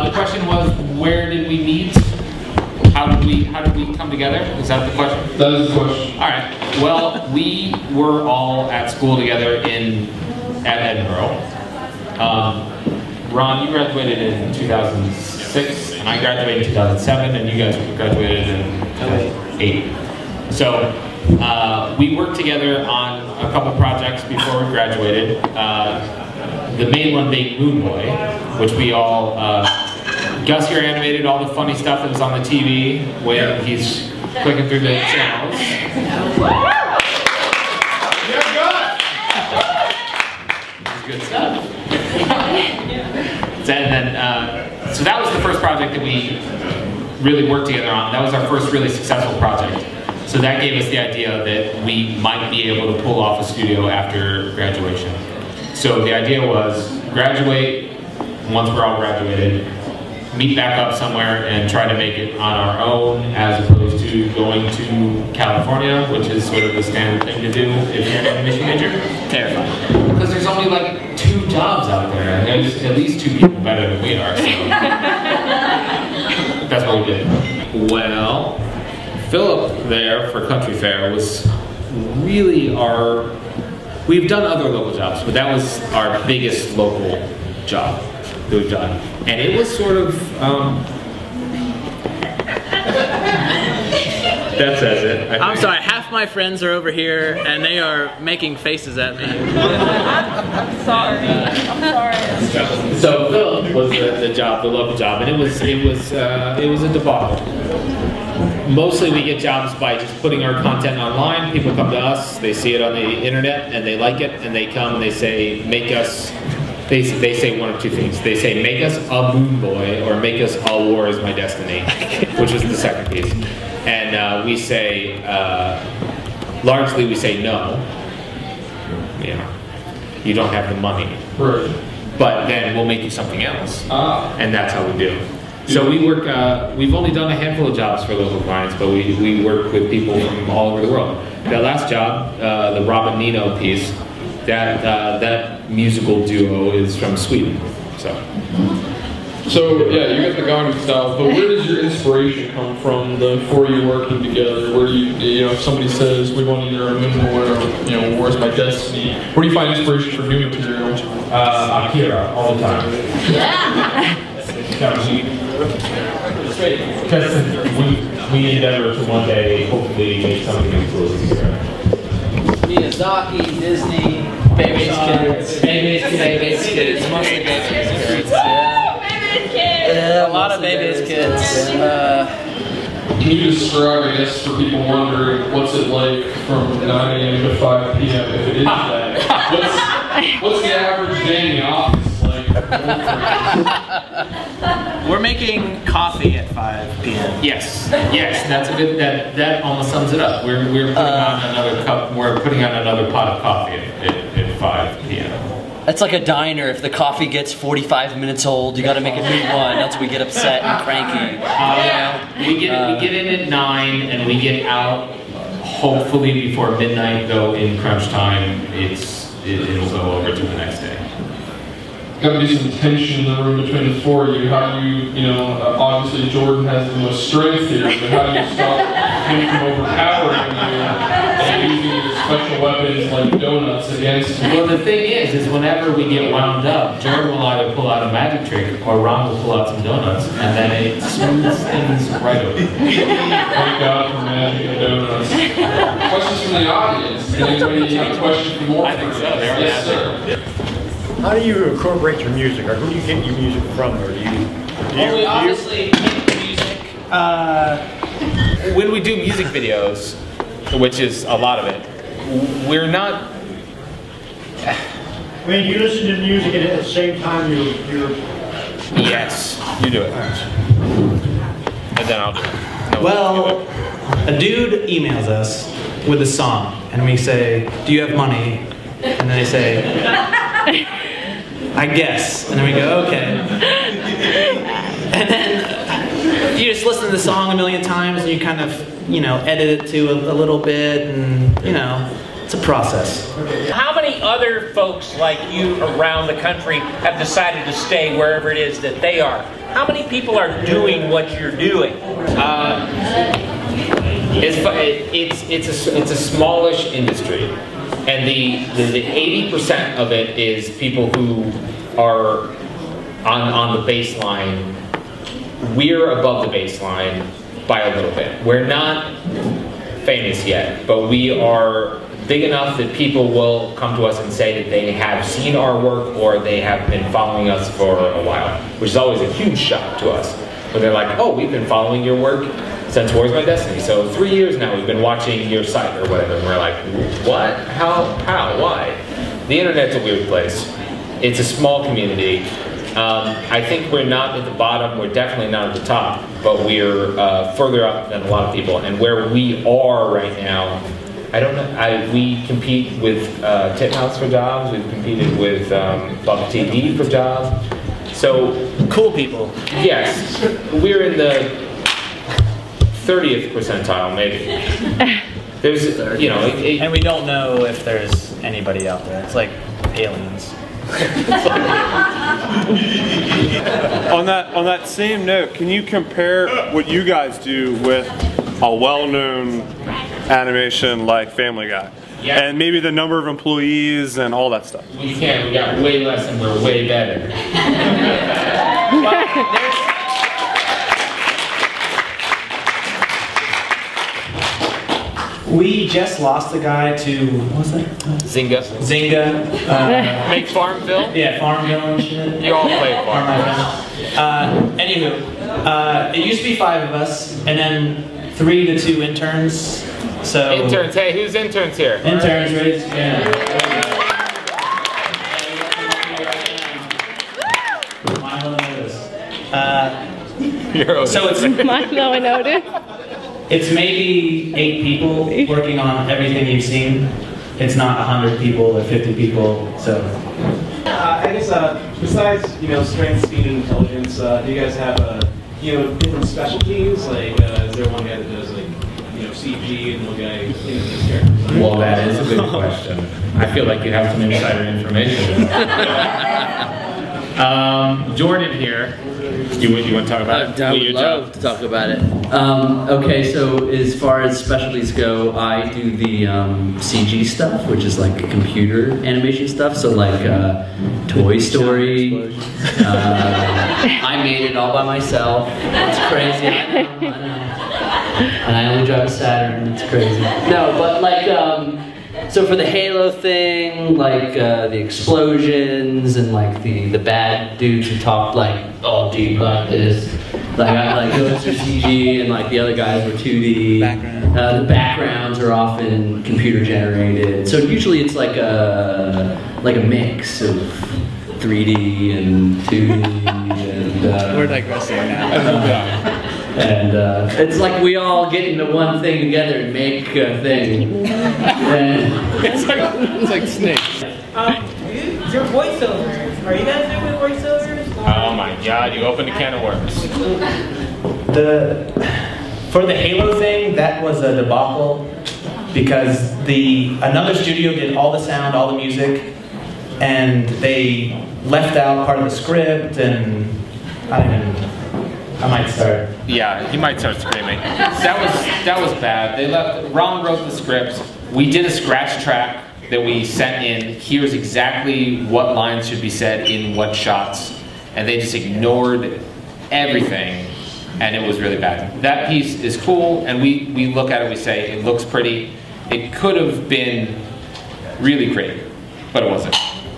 The question was, where did we meet? How did we come together? Is that the question? That is the question. All right. Well, we were all at school together at Edinburgh. Ron, you graduated in 2006, and I graduated in 2007, and you guys graduated in 2008. So we worked together on a couple projects before we graduated. The main one being Moon Boy, which we all, Gus here animated all the funny stuff that was on the TV when he's clicking through the channels. That's good stuff. And then, so that was the first project that we really worked together on. That was our first really successful project. So that gave us the idea that we might be able to pull off a studio after graduation. So the idea was graduate, once we're all graduated, meet back up somewhere and try to make it on our own as opposed to going to California, which is sort of the standard thing to do if you're an animation major. Terrifying. Because there's only like 2 jobs out there, and there's at least 2 people better than we are, so that's what we did. Well, Philip there for Country Fair was really we've done other local jobs, but that was our biggest local job that we've done. And it was sort of, that says it. I'm sorry, half my friends are over here and they are making faces at me. I'm sorry. So Philip was the job, the local job, and it was a debacle. Mostly we get jobs by just putting our content online. People come to us, they see it on the internet, and they like it, and they come and they say, make us, they say one of 2 things. They say, make us a Moon Boy, or make us A War Is My Destiny, which was the second piece. And we say, largely we say no. You know, you don't have the money. Right. But then we'll make you something else. And that's how we do. So we work, we've only done a handful of jobs for local clients, but we work with people from all over the world. That last job, the Robin Nino piece, that musical duo is from Sweden. So yeah, you got the Gandhi style, but where does your inspiration come from for you working together? Where do you know, if somebody says, we want either a Moon Boy or, you know, War Is My Destiny, where do you find inspiration for new material? Akira, all the time. Because we endeavor to one day hopefully make something influence here. Miyazaki, Disney, Baby's Kids. Baby's Kids. Mostly Baby's Kids. Yeah, a lot of Baby's Kids. Can you describe, I guess, for people wondering, what's it like from 9 a.m. to 5 p.m. if it is that? What's the average day in the office like? We're making coffee at 5 p.m. Yes, that's a good. That almost sums it up. We're putting on another cup. We're putting on another pot of coffee at 5 p.m. That's like a diner. If the coffee gets 45 minutes old, you got to make a new one. That's when we get upset and cranky. We get in at 9 and we get out hopefully before midnight. Though in crunch time, it'll go over to the next day. Got to be some tension in the room between the 4 of you. How do you know, obviously Jordan has the most strength here, but how do you stop him from overpowering you and using your special weapons like donuts against him? Well, the thing is whenever we get wound up, Jordan will either pull out a magic trick or Ron will pull out some donuts, and then it smooths things right over. Thank God for magic and donuts. Questions from the audience? Anybody have a question for more? I think so. Yes, sir. How do you incorporate your music, or who do you get your music from, or do you we obviously make music. When we do music videos, which is a lot of it, we're not. I mean, you listen to music and at the same time you're. Yes, you do it. And then I'll do it. No, well, a dude emails us with a song, and we say, "Do you have money?" And then they say, "I guess." And then we go, "Okay." And then you just listen to the song a million times, and you kind of, you know, edit it to a little bit, and, you know, it's a process. How many other folks like you around the country have decided to stay wherever it is that they are? how many people are doing what you're doing? It's a smallish industry, and the 80% of it is people who are on the baseline. We're above the baseline by a little bit. We're not famous yet, but we are big enough that people will come to us and say that they have seen our work or they have been following us for a while, which is always a huge shock to us. When they're like, oh, we've been following your work since Where's My Destiny, so 3 years now we've been watching your site or whatever, and we're like, what? How? Why? The internet's a weird place. It's a small community. I think we're not at the bottom, we're definitely not at the top, but we're further up than a lot of people. And where we are right now, I don't know, we compete with Titmouse for jobs, we've competed with Buck TV for jobs. So, Cool people. yes, we're in the 30th percentile, maybe. There's, you know, And we don't know if there's anybody out there. It's like aliens. On that same note, can you compare what you guys do with a well-known animation like Family Guy? Yeah. And maybe the number of employees and all that stuff. we can, we got way less and we're way better. We just lost a guy to, what was that? Zynga. Zynga. Make Farmville? Yeah, Farmville and shit. You all play Farmville. Anywho, it used to be 5 of us, and then 3 to 2 interns. So Interns, hey, who's interns here? interns, raised, yeah. Milo noticed. So it's Milo and Otis. It's maybe 8 people working on everything you've seen. It's not 100 people or 50 people. So I guess besides strength, speed, and intelligence, do you guys have different specialties? Like, is there one guy that does CG and one guy does characters? Well, that is a good question. I feel like you have some insider information. Jordan here. You want to talk about it? I would love to talk about it. Okay, so as far as specialties go, I do the CG stuff, which is like computer animation stuff. So like Toy Story. I made it all by myself. It's crazy. I know. And I only drive a Saturn. It's crazy. No, but like. So for the Halo thing, like the explosions and like the bad dudes who talk like all deep like this, like I like those are CG and like the other guys were 2D. The backgrounds are often computer generated. So usually it's like a mix of 3D and 2D and We're digressing now. and it's like we all get into one thing together and make a thing. And It's like snakes. Your voiceovers. Are you guys doing voiceovers? Oh my God! You opened a can of worms. For the Halo thing, that was a debacle because another studio did all the sound, all the music, and they left out part of the script, and I might start. Yeah, he might start screaming. That was bad. Ron wrote the script. We did a scratch track that we sent in. Here's exactly what lines should be said in what shots, and they just ignored everything, and it was really bad. That piece is cool, and we look at it, we say, it looks pretty. It could have been really creative, but it wasn't.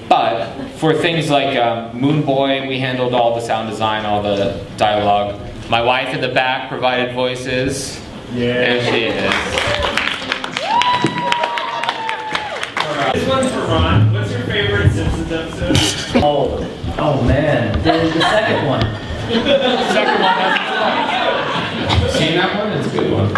But for things like Moon Boy, we handled all the sound design, all the dialogue. My wife in the back provided voices. Yeah. There she is. This one's for Ron. What's your favorite Simpsons episode? Oh man, the second one. Second one, that's fun. Seen that one? It's a good one.